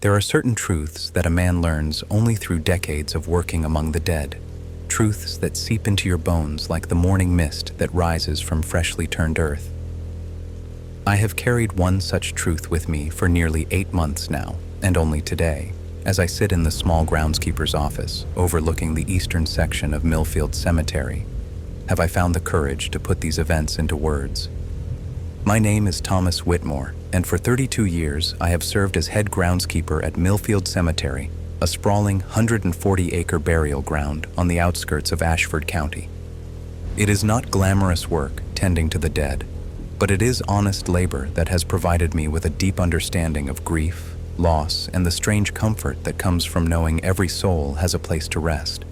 There are certain truths that a man learns only through decades of working among the dead. Truths that seep into your bones like the morning mist that rises from freshly turned earth. I have carried one such truth with me for nearly 8 months now, and only today, as I sit in the small groundskeeper's office overlooking the eastern section of Millfield Cemetery, have I found the courage to put these events into words. My name is Thomas Whitmore, and for 32 years I have served as head groundskeeper at Millfield Cemetery, a sprawling 140-acre burial ground on the outskirts of Ashford County. It is not glamorous work tending to the dead, but it is honest labor that has provided me with a deep understanding of grief, loss, and the strange comfort that comes from knowing every soul has a place to rest.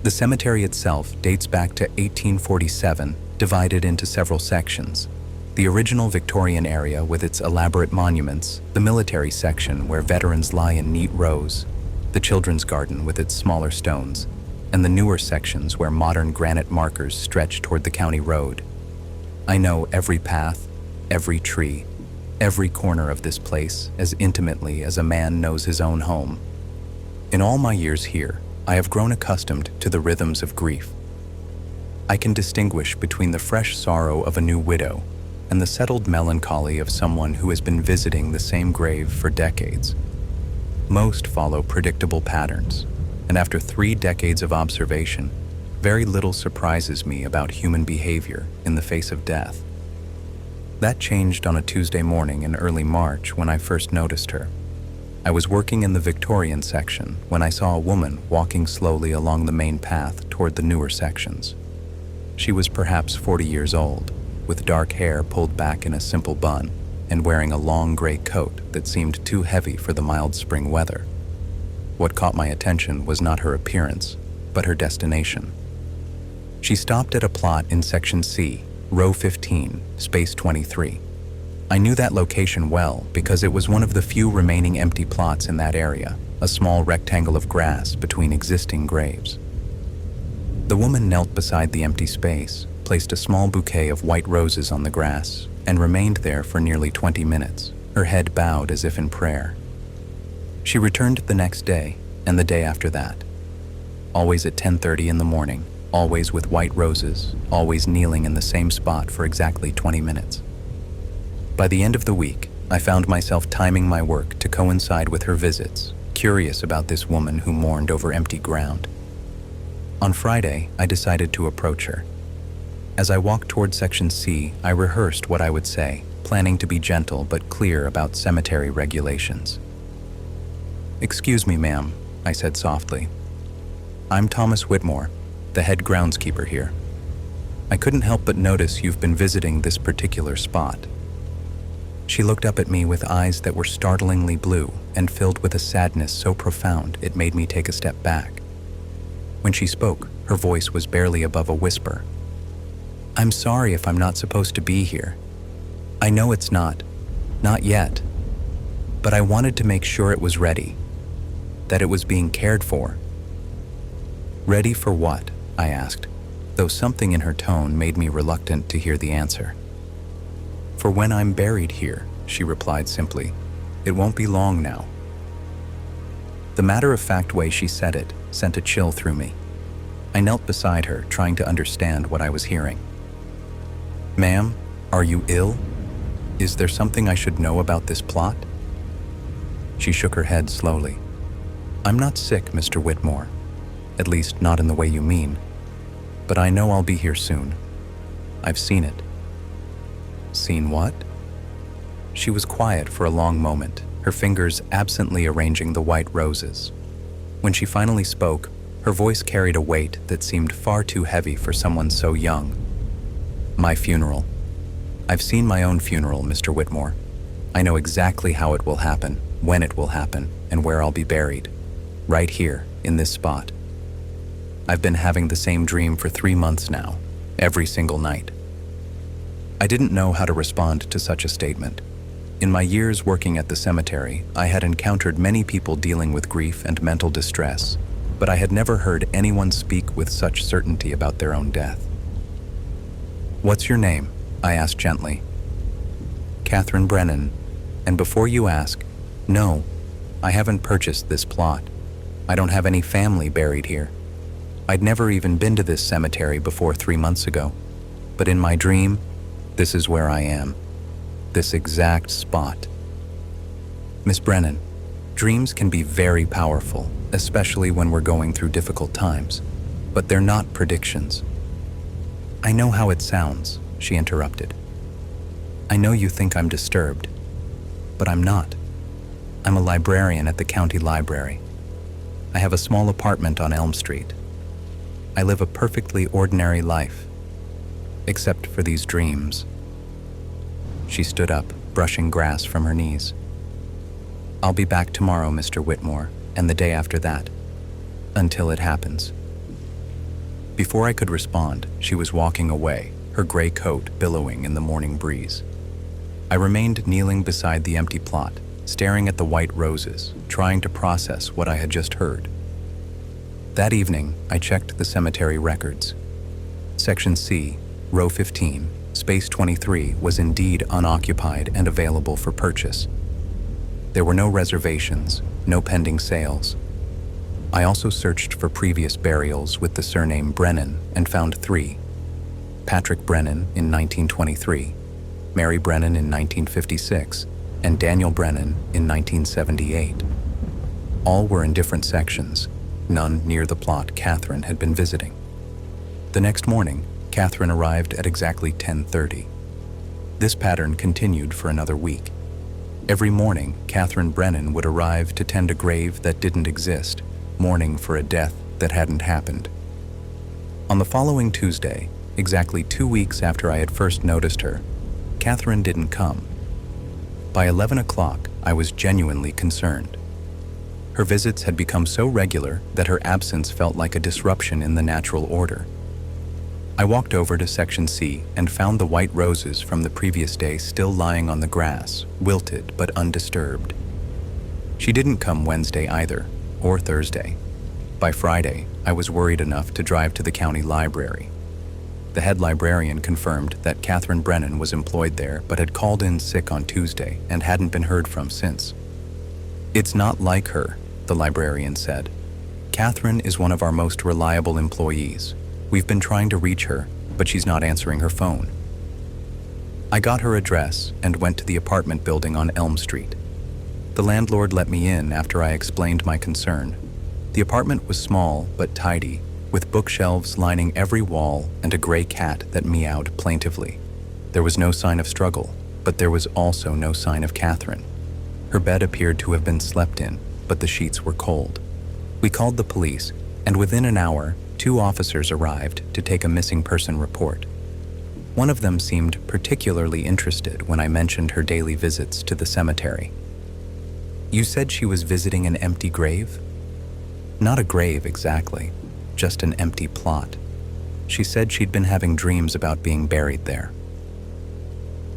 The cemetery itself dates back to 1847, divided into several sections. The original Victorian area with its elaborate monuments, the military section where veterans lie in neat rows, the children's garden with its smaller stones, and the newer sections where modern granite markers stretch toward the county road. I know every path, every tree, every corner of this place as intimately as a man knows his own home. In all my years here, I have grown accustomed to the rhythms of grief. I can distinguish between the fresh sorrow of a new widow and the settled melancholy of someone who has been visiting the same grave for decades. Most follow predictable patterns, and after 3 decades of observation, very little surprises me about human behavior in the face of death. That changed on a Tuesday morning in early March when I first noticed her. I was working in the Victorian section when I saw a woman walking slowly along the main path toward the newer sections. She was perhaps 40 years old, with dark hair pulled back in a simple bun and wearing a long gray coat that seemed too heavy for the mild spring weather. What caught my attention was not her appearance, but her destination. She stopped at a plot in Section C, Row 15, Space 23. I knew that location well because it was one of the few remaining empty plots in that area, a small rectangle of grass between existing graves. The woman knelt beside the empty space, placed a small bouquet of white roses on the grass, and remained there for nearly 20 minutes, her head bowed as if in prayer. She returned the next day, and the day after that. Always at 10:30 in the morning, always with white roses, always kneeling in the same spot for exactly 20 minutes. By the end of the week, I found myself timing my work to coincide with her visits, curious about this woman who mourned over empty ground. On Friday, I decided to approach her. As I walked toward Section C, I rehearsed what I would say, planning to be gentle but clear about cemetery regulations. "Excuse me, ma'am," I said softly. "I'm Thomas Whitmore, the head groundskeeper here. I couldn't help but notice you've been visiting this particular spot." She looked up at me with eyes that were startlingly blue and filled with a sadness so profound it made me take a step back. When she spoke, her voice was barely above a whisper. "I'm sorry if I'm not supposed to be here. I know it's not yet, but I wanted to make sure it was ready, that it was being cared for." "Ready for what?" I asked, though something in her tone made me reluctant to hear the answer. "For when I'm buried here," she replied simply. "It won't be long now." The matter-of-fact way she said it sent a chill through me. I knelt beside her, trying to understand what I was hearing. "Ma'am, are you ill? Is there something I should know about this plot?" She shook her head slowly. "I'm not sick, Mr. Whitmore. At least not in the way you mean. But I know I'll be here soon. I've seen it." "Seen what?" She was quiet for a long moment, her fingers absently arranging the white roses. When she finally spoke, her voice carried a weight that seemed far too heavy for someone so young. "My funeral. I've seen my own funeral, Mr. Whitmore. I know exactly how it will happen, when it will happen, and where I'll be buried. Right here, in this spot. I've been having the same dream for 3 months now, every single night." I didn't know how to respond to such a statement. In my years working at the cemetery, I had encountered many people dealing with grief and mental distress, but I had never heard anyone speak with such certainty about their own death. "What's your name?" I asked gently. "Catherine Brennan. And before you ask, no, I haven't purchased this plot. I don't have any family buried here. I'd never even been to this cemetery before 3 months ago. But in my dream, this is where I am. This exact spot. Miss Brennan, dreams can be very powerful, especially when we're going through difficult times. But they're not predictions. I know how it sounds, she interrupted. I know you think I'm disturbed, but I'm not. I'm a librarian at the county library. I have a small apartment on Elm Street. I live a perfectly ordinary life, except for these dreams. She stood up, brushing grass from her knees. I'll be back tomorrow, Mr. Whitmore, and the day after that, until it happens. Before I could respond, she was walking away, her gray coat billowing in the morning breeze. I remained kneeling beside the empty plot, staring at the white roses, trying to process what I had just heard. That evening, I checked the cemetery records. Section C, row 15, space 23 was indeed unoccupied and available for purchase. There were no reservations, no pending sales. I also searched for previous burials with the surname Brennan and found 3. Patrick Brennan in 1923, Mary Brennan in 1956, and Daniel Brennan in 1978. All were in different sections, none near the plot Catherine had been visiting. The next morning, Catherine arrived at exactly 10:30. This pattern continued for another week. Every morning, Catherine Brennan would arrive to tend a grave that didn't exist, mourning for a death that hadn't happened. On the following Tuesday, exactly 2 weeks after I had first noticed her, Catherine didn't come. By 11 o'clock, I was genuinely concerned. Her visits had become so regular that her absence felt like a disruption in the natural order. I walked over to Section C and found the white roses from the previous day still lying on the grass, wilted but undisturbed. She didn't come Wednesday either, or Thursday. By Friday, I was worried enough to drive to the county library. The head librarian confirmed that Catherine Brennan was employed there but had called in sick on Tuesday and hadn't been heard from since. It's not like her, the librarian said. Catherine is one of our most reliable employees. We've been trying to reach her, but she's not answering her phone. I got her address and went to the apartment building on Elm Street. The landlord let me in after I explained my concern. The apartment was small but tidy, with bookshelves lining every wall and a gray cat that meowed plaintively. There was no sign of struggle, but there was also no sign of Catherine. Her bed appeared to have been slept in, but the sheets were cold. We called the police, and within an hour, 2 officers arrived to take a missing person report. One of them seemed particularly interested when I mentioned her daily visits to the cemetery. You said she was visiting an empty grave? Not a grave exactly, just an empty plot. She said she'd been having dreams about being buried there.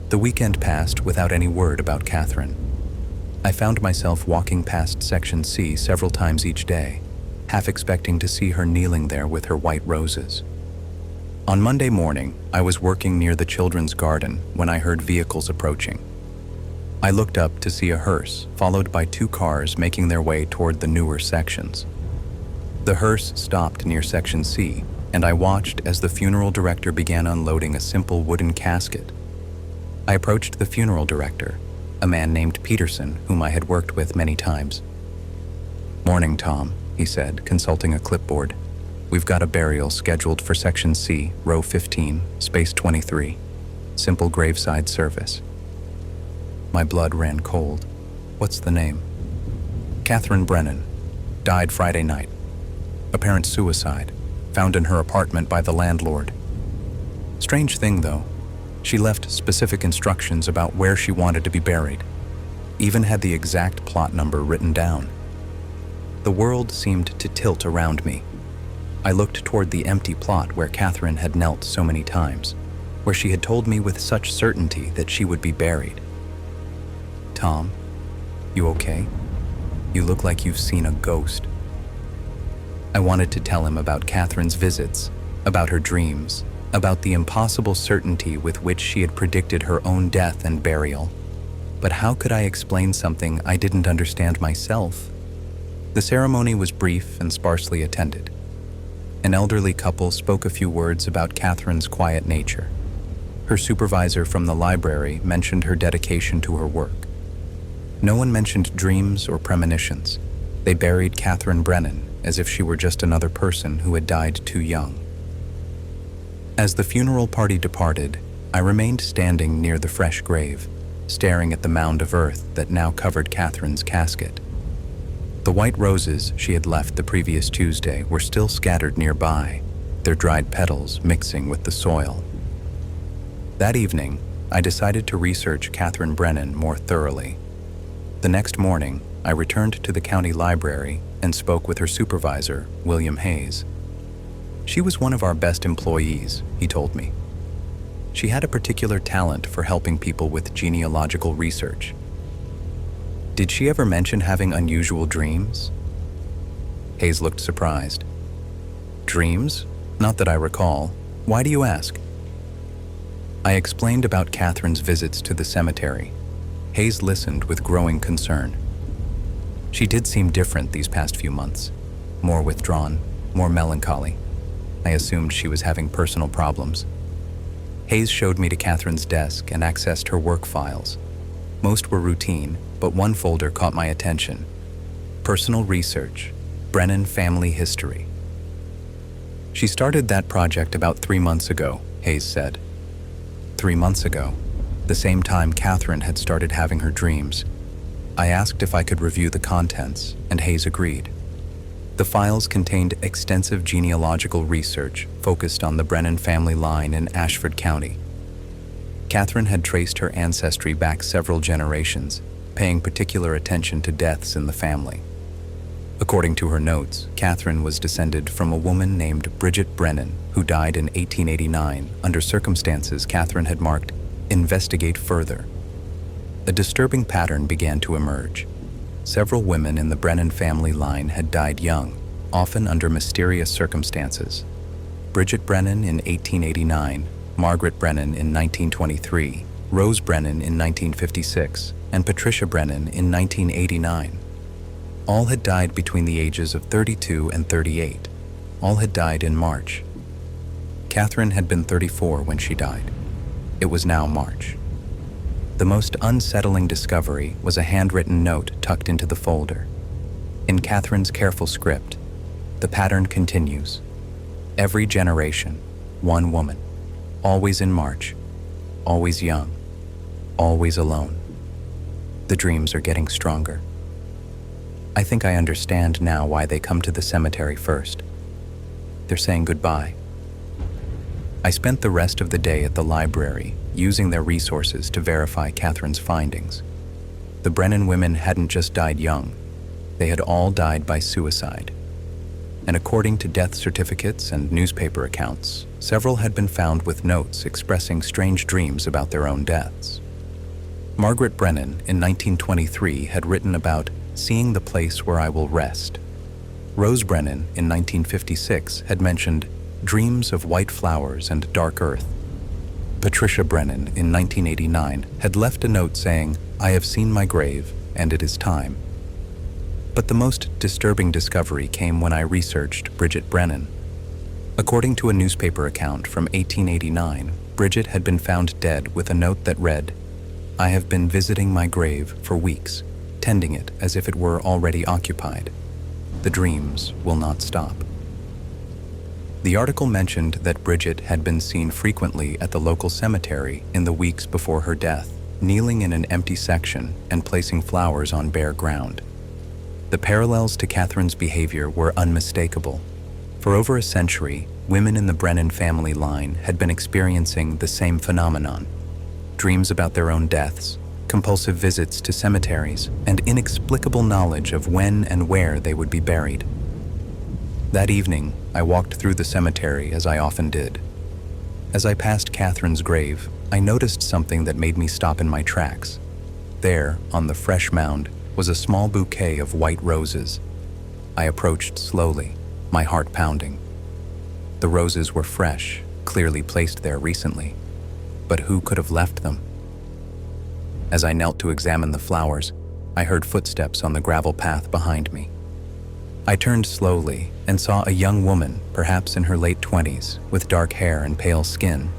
The weekend passed without any word about Catherine. I found myself walking past Section C several times each day, half expecting to see her kneeling there with her white roses. On Monday morning, I was working near the children's garden when I heard vehicles approaching. I looked up to see a hearse, followed by 2 cars making their way toward the newer sections. The hearse stopped near Section C, and I watched as the funeral director began unloading a simple wooden casket. I approached the funeral director, a man named Peterson, whom I had worked with many times. "Morning, Tom," he said, consulting a clipboard. "We've got a burial scheduled for Section C, row 15, space 23. Simple graveside service." My blood ran cold. "What's the name?" "Catherine Brennan. Died Friday night. Apparent suicide. Found in her apartment by the landlord. Strange thing, though. She left specific instructions about where she wanted to be buried. Even had the exact plot number written down." The world seemed to tilt around me. I looked toward the empty plot where Catherine had knelt so many times, where she had told me with such certainty that she would be buried. "Tom, you okay? You look like you've seen a ghost." I wanted to tell him about Catherine's visits, about her dreams, about the impossible certainty with which she had predicted her own death and burial. But how could I explain something I didn't understand myself? The ceremony was brief and sparsely attended. An elderly couple spoke a few words about Catherine's quiet nature. Her supervisor from the library mentioned her dedication to her work. No one mentioned dreams or premonitions. They buried Catherine Brennan as if she were just another person who had died too young. As the funeral party departed, I remained standing near the fresh grave, staring at the mound of earth that now covered Catherine's casket. The white roses she had left the previous Tuesday were still scattered nearby, their dried petals mixing with the soil. That evening, I decided to research Catherine Brennan more thoroughly. The next morning, I returned to the county library and spoke with her supervisor, William Hayes. She was one of our best employees, he told me. She had a particular talent for helping people with genealogical research. Did she ever mention having unusual dreams? Hayes looked surprised. Dreams? Not that I recall. Why do you ask? I explained about Catherine's visits to the cemetery. Hayes listened with growing concern. She did seem different these past few months. More withdrawn, more melancholy. I assumed she was having personal problems. Hayes showed me to Catherine's desk and accessed her work files. Most were routine, but one folder caught my attention. Personal research, Brennan family history. She started that project about 3 months ago, Hayes said. 3 months ago, the same time Catherine had started having her dreams. I asked if I could review the contents, and Hayes agreed. The files contained extensive genealogical research focused on the Brennan family line in Ashford County. Catherine had traced her ancestry back several generations, paying particular attention to deaths in the family. According to her notes, Catherine was descended from a woman named Bridget Brennan, who died in 1889 under circumstances Catherine had marked, "Investigate further." A disturbing pattern began to emerge. Several women in the Brennan family line had died young, often under mysterious circumstances. Bridget Brennan in 1889, Margaret Brennan in 1923, Rose Brennan in 1956, and Patricia Brennan in 1989. All had died between the ages of 32 and 38. All had died in March. Catherine had been 34 when she died. It was now March. The most unsettling discovery was a handwritten note tucked into the folder. In Catherine's careful script, the pattern continues. Every generation, one woman, always in March, always young, always alone. The dreams are getting stronger. I think I understand now why they come to the cemetery first. They're saying goodbye. I spent the rest of the day at the library, using their resources to verify Catherine's findings. The Brennan women hadn't just died young. They had all died by suicide. And according to death certificates and newspaper accounts, several had been found with notes expressing strange dreams about their own deaths. Margaret Brennan in 1923 had written about seeing the place where I will rest. Rose Brennan in 1956 had mentioned dreams of white flowers and dark earth. Patricia Brennan in 1989 had left a note saying, "I have seen my grave, and it is time." But the most disturbing discovery came when I researched Bridget Brennan. According to a newspaper account from 1889, Bridget had been found dead with a note that read, "I have been visiting my grave for weeks, tending it as if it were already occupied. The dreams will not stop." The article mentioned that Bridget had been seen frequently at the local cemetery in the weeks before her death, kneeling in an empty section and placing flowers on bare ground. The parallels to Catherine's behavior were unmistakable. For over a century, women in the Brennan family line had been experiencing the same phenomenon: dreams about their own deaths, compulsive visits to cemeteries, and inexplicable knowledge of when and where they would be buried. That evening, I walked through the cemetery as I often did. As I passed Catherine's grave, I noticed something that made me stop in my tracks. There, on the fresh mound, was a small bouquet of white roses. I approached slowly, my heart pounding. The roses were fresh, clearly placed there recently. But who could have left them? As I knelt to examine the flowers, I heard footsteps on the gravel path behind me. I turned slowly and saw a young woman, perhaps in her late 20s, with dark hair and pale skin.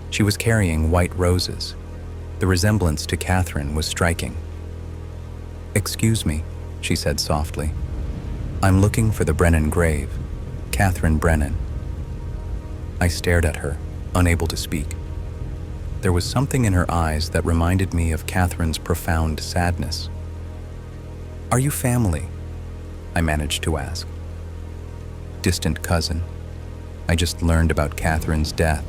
She was carrying white roses. The resemblance to Catherine was striking. "Excuse me," she said softly. "I'm looking for the Brennan grave, Catherine Brennan." I stared at her, unable to speak. There was something in her eyes that reminded me of Catherine's profound sadness. "Are you family?" I managed to ask. "Distant cousin. I just learned about Catherine's death.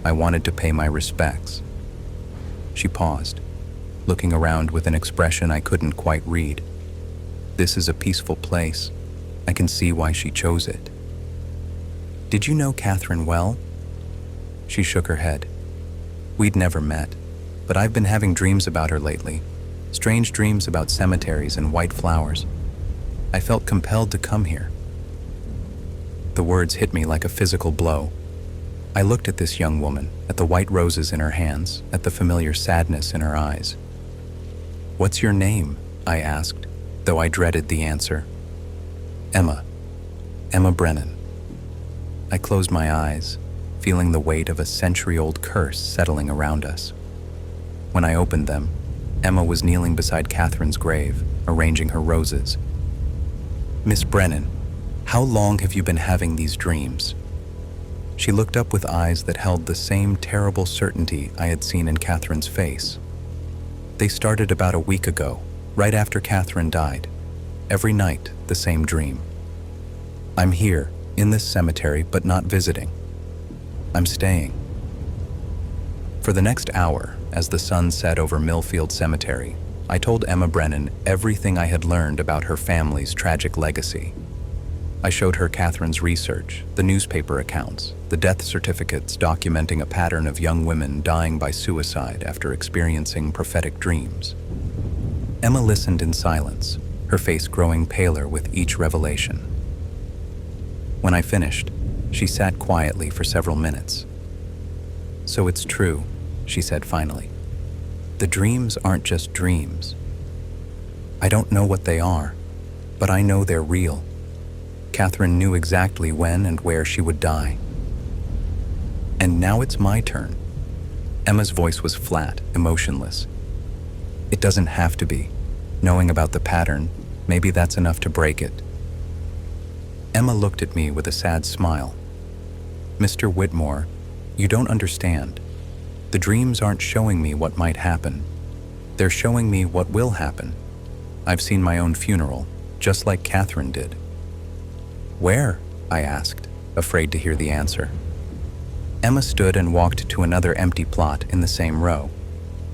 I wanted to pay my respects." She paused, looking around with an expression I couldn't quite read. "This is a peaceful place. I can see why she chose it." "Did you know Catherine well?" She shook her head. "We'd never met, but I've been having dreams about her lately. Strange dreams about cemeteries and white flowers. I felt compelled to come here." The words hit me like a physical blow. I looked at this young woman, at the white roses in her hands, at the familiar sadness in her eyes. "What's your name?" I asked, though I dreaded the answer. "Emma. Emma Brennan." I closed my eyes, feeling the weight of a century-old curse settling around us. When I opened them, Emma was kneeling beside Catherine's grave, arranging her roses. "Miss Brennan, how long have you been having these dreams?" She looked up with eyes that held the same terrible certainty I had seen in Catherine's face. "They started about a week ago, right after Catherine died. Every night, the same dream. I'm here, in this cemetery, but not visiting. I'm staying." For the next hour, as the sun set over Millfield Cemetery, I told Emma Brennan everything I had learned about her family's tragic legacy. I showed her Catherine's research, the newspaper accounts, the death certificates documenting a pattern of young women dying by suicide after experiencing prophetic dreams. Emma listened in silence, her face growing paler with each revelation. When I finished, she sat quietly for several minutes. "So it's true," she said finally. "The dreams aren't just dreams. I don't know what they are, but I know they're real. Catherine knew exactly when and where she would die. And now it's my turn." Emma's voice was flat, emotionless. "It doesn't have to be. Knowing about the pattern, maybe that's enough to break it." Emma looked at me with a sad smile. "Mr. Whitmore, you don't understand. The dreams aren't showing me what might happen. They're showing me what will happen. I've seen my own funeral, just like Catherine did." "Where?" I asked, afraid to hear the answer. Emma stood and walked to another empty plot in the same row.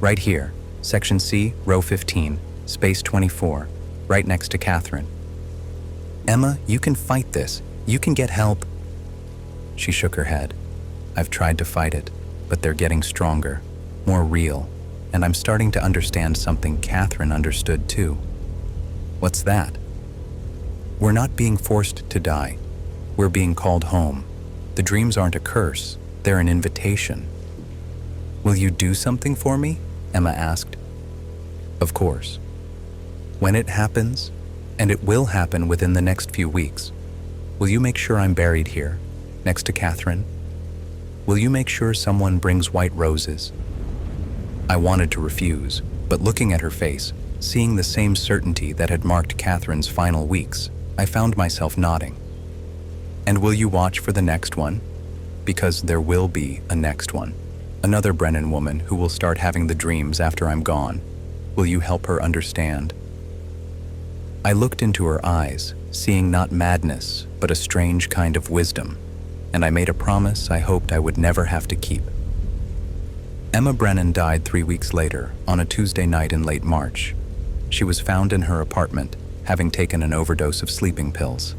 "Right here, Section C, row 15, space 24, right next to Catherine." "Emma, you can fight this. You can get help." She shook her head. "I've tried to fight it, but they're getting stronger, more real, and I'm starting to understand something Catherine understood too." "What's that?" "We're not being forced to die. We're being called home. The dreams aren't a curse, they're an invitation." "Will you do something for me?" Emma asked. "Of course. When it happens, and it will happen within the next few weeks, will you make sure I'm buried here, next to Catherine? Will you make sure someone brings white roses?" I wanted to refuse, but looking at her face, seeing the same certainty that had marked Catherine's final weeks, I found myself nodding. "And will you watch for the next one? Because there will be a next one. Another Brennan woman who will start having the dreams after I'm gone. Will you help her understand?" I looked into her eyes, seeing not madness, but a strange kind of wisdom, and I made a promise I hoped I would never have to keep. Emma Brennan died 3 weeks later, on a Tuesday night in late March. She was found in her apartment, having taken an overdose of sleeping pills.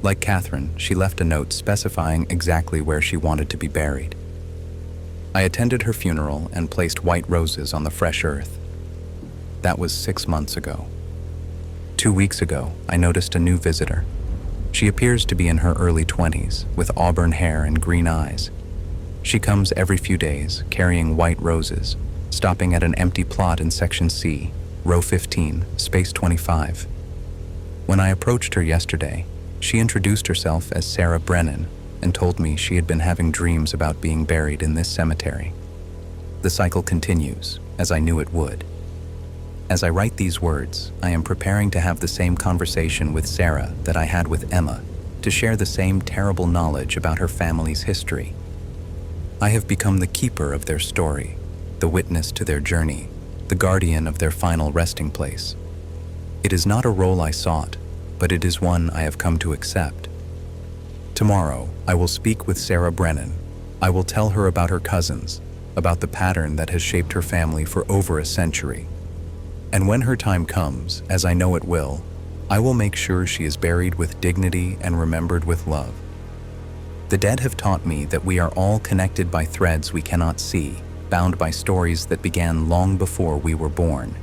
Like Catherine, she left a note specifying exactly where she wanted to be buried. I attended her funeral and placed white roses on the fresh earth. That was 6 months ago. 2 weeks ago, I noticed a new visitor. She appears to be in her early 20s, with auburn hair and green eyes. She comes every few days, carrying white roses, stopping at an empty plot in Section C, row 15, space 25. When I approached her yesterday, she introduced herself as Sarah Brennan and told me she had been having dreams about being buried in this cemetery. The cycle continues, as I knew it would. As I write these words, I am preparing to have the same conversation with Sarah that I had with Emma, to share the same terrible knowledge about her family's history. I have become the keeper of their story, the witness to their journey, the guardian of their final resting place. It is not a role I sought, but it is one I have come to accept. Tomorrow, I will speak with Sarah Brennan. I will tell her about her cousins, about the pattern that has shaped her family for over a century. And when her time comes, as I know it will, I will make sure she is buried with dignity and remembered with love. The dead have taught me that we are all connected by threads we cannot see, bound by stories that began long before we were born.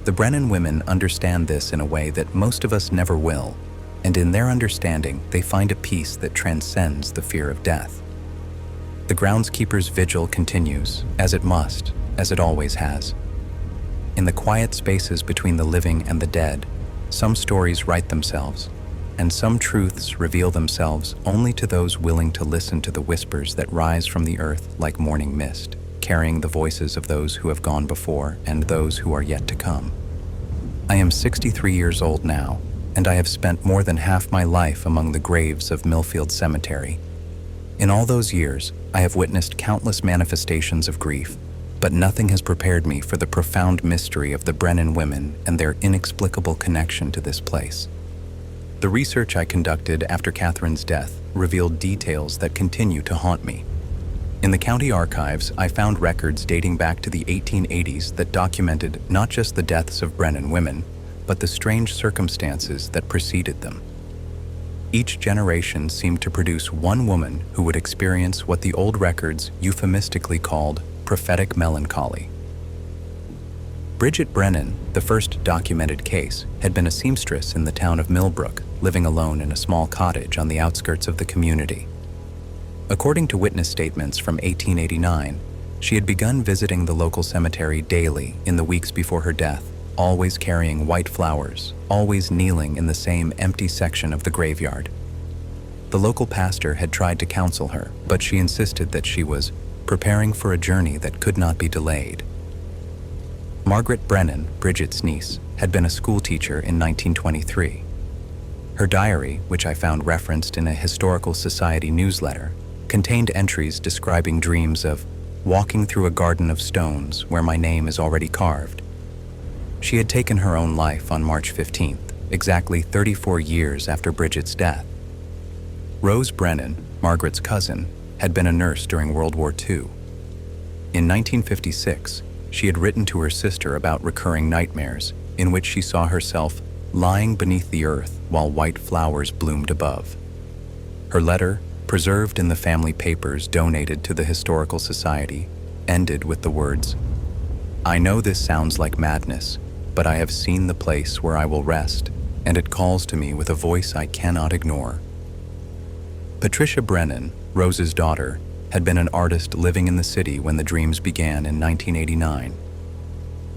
The Brennan women understand this in a way that most of us never will, and in their understanding, they find a peace that transcends the fear of death. The groundskeeper's vigil continues, as it must, as it always has. In the quiet spaces between the living and the dead, some stories write themselves, and some truths reveal themselves only to those willing to listen to the whispers that rise from the earth like morning mist, carrying the voices of those who have gone before and those who are yet to come. I am 63 years old now, and I have spent more than half my life among the graves of Millfield Cemetery. In all those years, I have witnessed countless manifestations of grief, but nothing has prepared me for the profound mystery of the Brennan women and their inexplicable connection to this place. The research I conducted after Catherine's death revealed details that continue to haunt me. In the county archives, I found records dating back to the 1880s that documented not just the deaths of Brennan women, but the strange circumstances that preceded them. Each generation seemed to produce one woman who would experience what the old records euphemistically called prophetic melancholy. Bridget Brennan, the first documented case, had been a seamstress in the town of Millbrook, living alone in a small cottage on the outskirts of the community. According to witness statements from 1889, she had begun visiting the local cemetery daily in the weeks before her death, always carrying white flowers, always kneeling in the same empty section of the graveyard. The local pastor had tried to counsel her, but she insisted that she was preparing for a journey that could not be delayed. Margaret Brennan, Bridget's niece, had been a school teacher in 1923. Her diary, which I found referenced in a historical society newsletter, contained entries describing dreams of walking through a garden of stones where my name is already carved. She had taken her own life on March 15th, exactly 34 years after Bridget's death. Rose Brennan, Margaret's cousin, had been a nurse during World War II. In 1956, she had written to her sister about recurring nightmares in which she saw herself lying beneath the earth while white flowers bloomed above. Her letter, preserved in the family papers donated to the Historical Society, ended with the words, "I know this sounds like madness, but I have seen the place where I will rest, and it calls to me with a voice I cannot ignore." Patricia Brennan, Rose's daughter, had been an artist living in the city when the dreams began in 1989.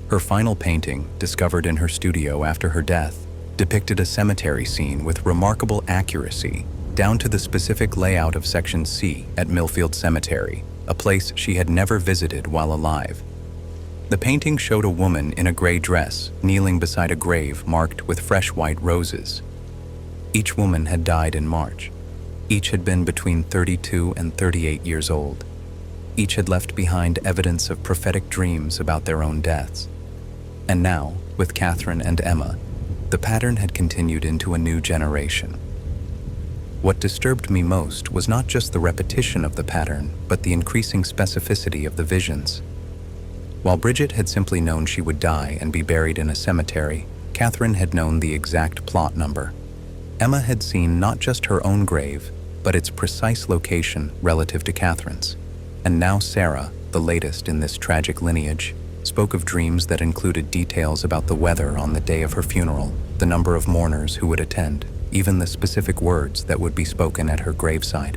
Her final painting, discovered in her studio after her death, depicted a cemetery scene with remarkable accuracy, down to the specific layout of Section C at Millfield Cemetery, a place she had never visited while alive. The painting showed a woman in a gray dress kneeling beside a grave marked with fresh white roses. Each woman had died in March. Each had been between 32 and 38 years old. Each had left behind evidence of prophetic dreams about their own deaths. And now, with Catherine and Emma, the pattern had continued into a new generation. What disturbed me most was not just the repetition of the pattern, but the increasing specificity of the visions. While Bridget had simply known she would die and be buried in a cemetery, Catherine had known the exact plot number. Emma had seen not just her own grave, but its precise location relative to Catherine's. And now Sarah, the latest in this tragic lineage, spoke of dreams that included details about the weather on the day of her funeral, the number of mourners who would attend, even the specific words that would be spoken at her graveside.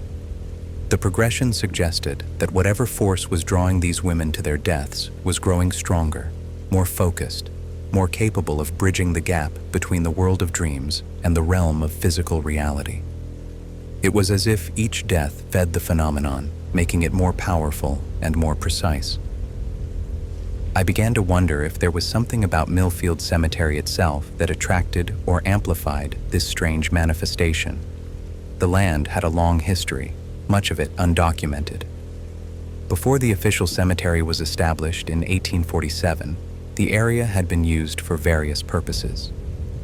The progression suggested that whatever force was drawing these women to their deaths was growing stronger, more focused, more capable of bridging the gap between the world of dreams and the realm of physical reality. It was as if each death fed the phenomenon, making it more powerful and more precise. I began to wonder if there was something about Millfield Cemetery itself that attracted or amplified this strange manifestation. The land had a long history, much of it undocumented. Before the official cemetery was established in 1847, the area had been used for various purposes.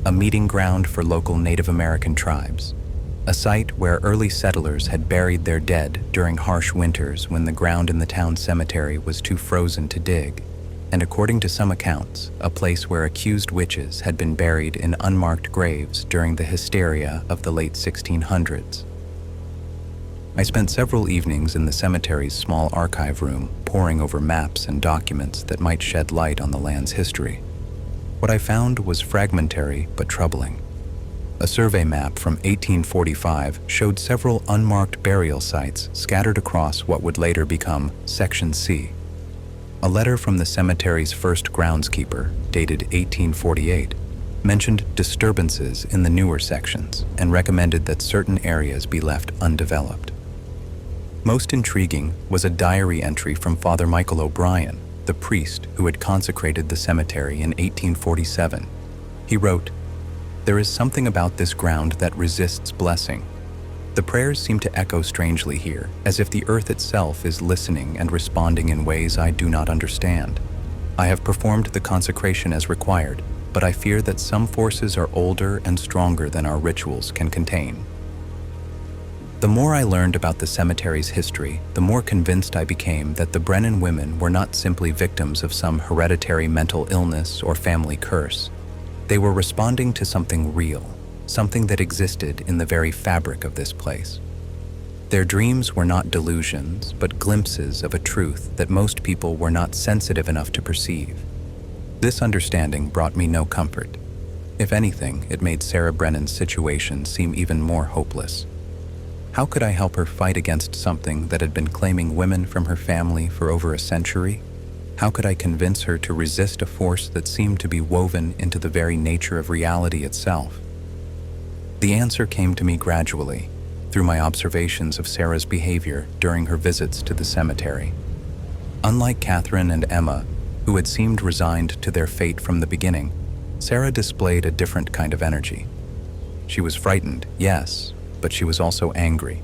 A meeting ground for local Native American tribes, a site where early settlers had buried their dead during harsh winters when the ground in the town cemetery was too frozen to dig, and according to some accounts, a place where accused witches had been buried in unmarked graves during the hysteria of the late 1600s. I spent several evenings in the cemetery's small archive room, poring over maps and documents that might shed light on the land's history. What I found was fragmentary but troubling. A survey map from 1845 showed several unmarked burial sites scattered across what would later become Section C. A letter from the cemetery's first groundskeeper, dated 1848, mentioned disturbances in the newer sections and recommended that certain areas be left undeveloped. Most intriguing was a diary entry from Father Michael O'Brien, the priest who had consecrated the cemetery in 1847. He wrote, "There is something about this ground that resists blessing. The prayers seem to echo strangely here, as if the earth itself is listening and responding in ways I do not understand. I have performed the consecration as required, but I fear that some forces are older and stronger than our rituals can contain." The more I learned about the cemetery's history, the more convinced I became that the Brennan women were not simply victims of some hereditary mental illness or family curse. They were responding to something real, something that existed in the very fabric of this place. Their dreams were not delusions, but glimpses of a truth that most people were not sensitive enough to perceive. This understanding brought me no comfort. If anything, it made Sarah Brennan's situation seem even more hopeless. How could I help her fight against something that had been claiming women from her family for over a century? How could I convince her to resist a force that seemed to be woven into the very nature of reality itself? The answer came to me gradually, through my observations of Sarah's behavior during her visits to the cemetery. Unlike Catherine and Emma, who had seemed resigned to their fate from the beginning, Sarah displayed a different kind of energy. She was frightened, yes, but she was also angry.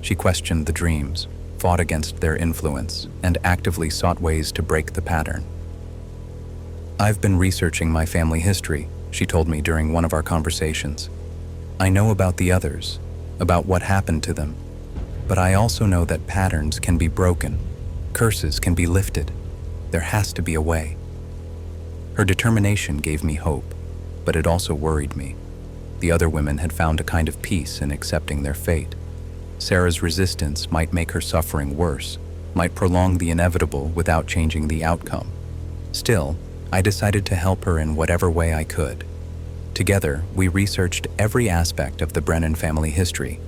She questioned the dreams, fought against their influence, and actively sought ways to break the pattern. "I've been researching my family history," she told me during one of our conversations. "I know about the others, about what happened to them, but I also know that patterns can be broken, curses can be lifted. There has to be a way." Her determination gave me hope, but it also worried me. The other women had found a kind of peace in accepting their fate. Sarah's resistance might make her suffering worse, might prolong the inevitable without changing the outcome. Still, I decided to help her in whatever way I could. Together, we researched every aspect of the Brennan family history,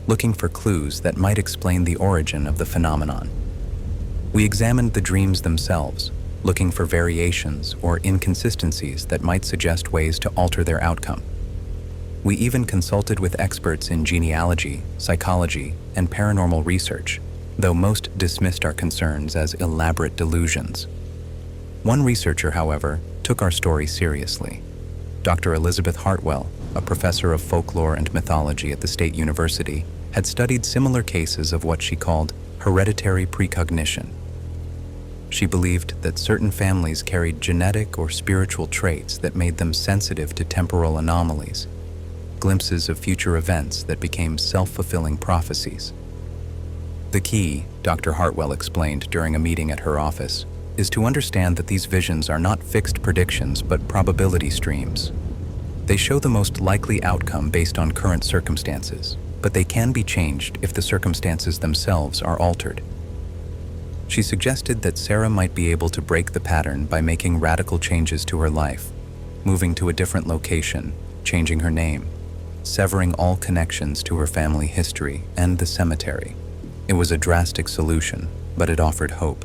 looking for clues that might explain the origin of the phenomenon. We examined the dreams themselves, looking for variations or inconsistencies that might suggest ways to alter their outcome. We even consulted with experts in genealogy, psychology, and paranormal research, though most dismissed our concerns as elaborate delusions. One researcher, however, took our story seriously. Dr. Elizabeth Hartwell, a professor of folklore and mythology at the State University, had studied similar cases of what she called hereditary precognition. She believed that certain families carried genetic or spiritual traits that made them sensitive to temporal anomalies, glimpses of future events that became self-fulfilling prophecies. The key, Dr. Hartwell explained during a meeting at her office, is to understand that these visions are not fixed predictions but probability streams. They show the most likely outcome based on current circumstances, but they can be changed if the circumstances themselves are altered. She suggested that Sarah might be able to break the pattern by making radical changes to her life, moving to a different location, changing her name, severing all connections to her family history and the cemetery. It was a drastic solution, but it offered hope.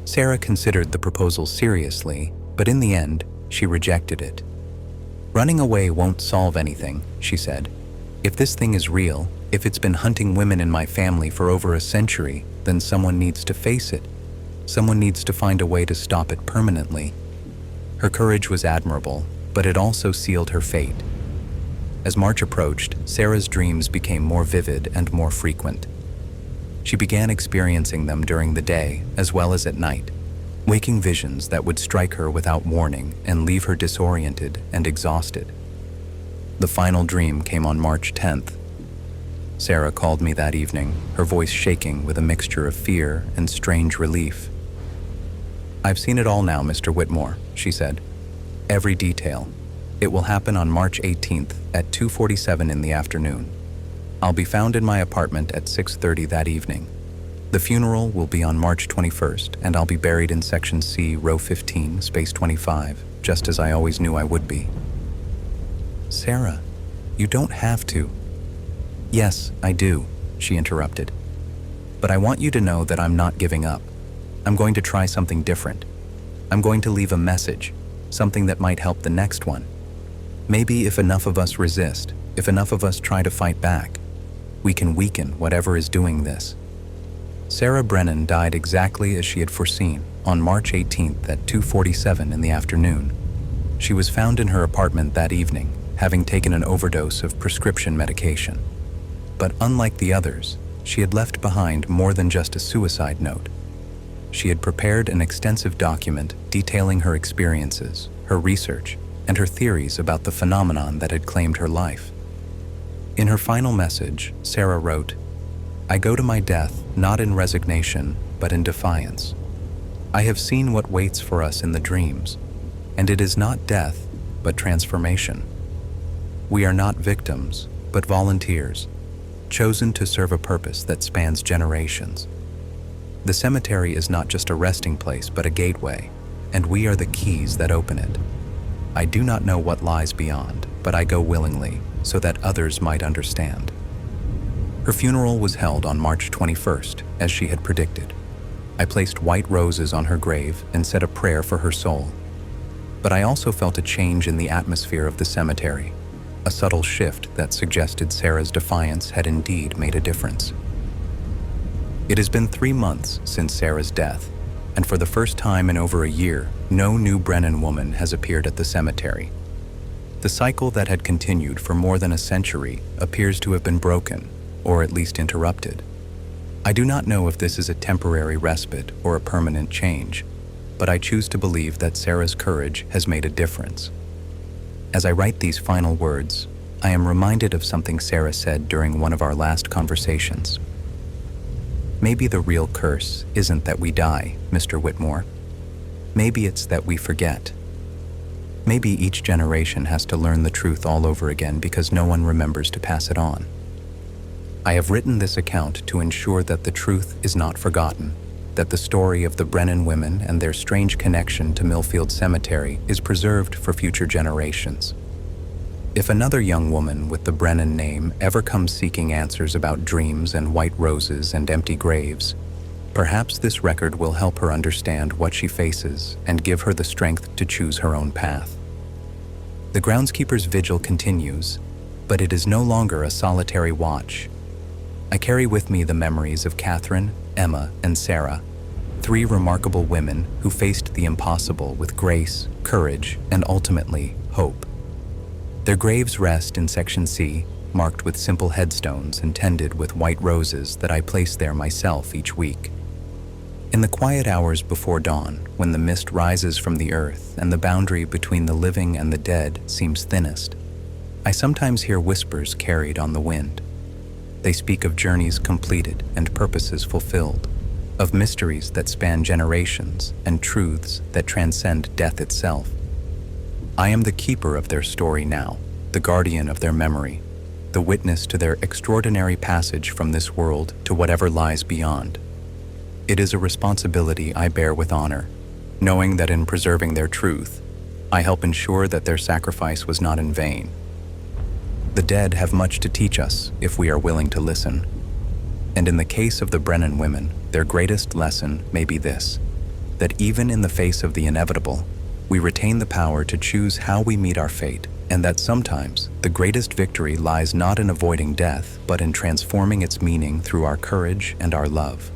Sarah considered the proposal seriously, but in the end, she rejected it. "Running away won't solve anything," she said. "If this thing is real, if it's been hunting women in my family for over a century, then someone needs to face it. Someone needs to find a way to stop it permanently." Her courage was admirable, but it also sealed her fate. As March approached, Sarah's dreams became more vivid and more frequent. She began experiencing them during the day as well as at night, waking visions that would strike her without warning and leave her disoriented and exhausted. The final dream came on March 10th. Sarah called me that evening, her voice shaking with a mixture of fear and strange relief. "I've seen it all now, Mr. Whitmore," she said. "Every detail. It will happen on March 18th at 2:47 in the afternoon. I'll be found in my apartment at 6:30 that evening. The funeral will be on March 21st, and I'll be buried in Section C, Row 15, Space 25, just as I always knew I would be." "Sarah, you don't have to." "Yes, I do," she interrupted. "But I want you to know that I'm not giving up. I'm going to try something different. I'm going to leave a message, something that might help the next one. Maybe if enough of us resist, if enough of us try to fight back, we can weaken whatever is doing this." Sarah Brennan died exactly as she had foreseen on March 18th at 2:47 in the afternoon. She was found in her apartment that evening, having taken an overdose of prescription medication. But unlike the others, she had left behind more than just a suicide note. She had prepared an extensive document detailing her experiences, her research, and her theories about the phenomenon that had claimed her life. In her final message, Sarah wrote, "I go to my death not in resignation, but in defiance. I have seen what waits for us in the dreams, and it is not death, but transformation. We are not victims, but volunteers, chosen to serve a purpose that spans generations. The cemetery is not just a resting place, but a gateway, and we are the keys that open it. I do not know what lies beyond, but I go willingly, so that others might understand." Her funeral was held on March 21st, as she had predicted. I placed white roses on her grave and said a prayer for her soul. But I also felt a change in the atmosphere of the cemetery, a subtle shift that suggested Sarah's defiance had indeed made a difference. It has been 3 months since Sarah's death, and for the first time in over a year, no new Brennan woman has appeared at the cemetery. The cycle that had continued for more than a century appears to have been broken, or at least interrupted. I do not know if this is a temporary respite or a permanent change, but I choose to believe that Sarah's courage has made a difference. As I write these final words, I am reminded of something Sarah said during one of our last conversations. "Maybe the real curse isn't that we die, Mr. Whitmore. Maybe it's that we forget. Maybe each generation has to learn the truth all over again because no one remembers to pass it on. I have written this account to ensure that the truth is not forgotten, that the story of the Brennan women and their strange connection to Millfield Cemetery is preserved for future generations. If another young woman with the Brennan name ever comes seeking answers about dreams and white roses and empty graves, perhaps this record will help her understand what she faces and give her the strength to choose her own path." The groundskeeper's vigil continues, but it is no longer a solitary watch. I carry with me the memories of Catherine, Emma, and Sarah, 3 remarkable women who faced the impossible with grace, courage, and ultimately, hope. Their graves rest in Section C, marked with simple headstones and tended with white roses that I place there myself each week. In the quiet hours before dawn, when the mist rises from the earth and the boundary between the living and the dead seems thinnest, I sometimes hear whispers carried on the wind. They speak of journeys completed and purposes fulfilled, of mysteries that span generations and truths that transcend death itself. I am the keeper of their story now, the guardian of their memory, the witness to their extraordinary passage from this world to whatever lies beyond. It is a responsibility I bear with honor, knowing that in preserving their truth, I help ensure that their sacrifice was not in vain. The dead have much to teach us if we are willing to listen. And in the case of the Brennan women, their greatest lesson may be this: that even in the face of the inevitable, we retain the power to choose how we meet our fate, and that sometimes the greatest victory lies not in avoiding death, but in transforming its meaning through our courage and our love.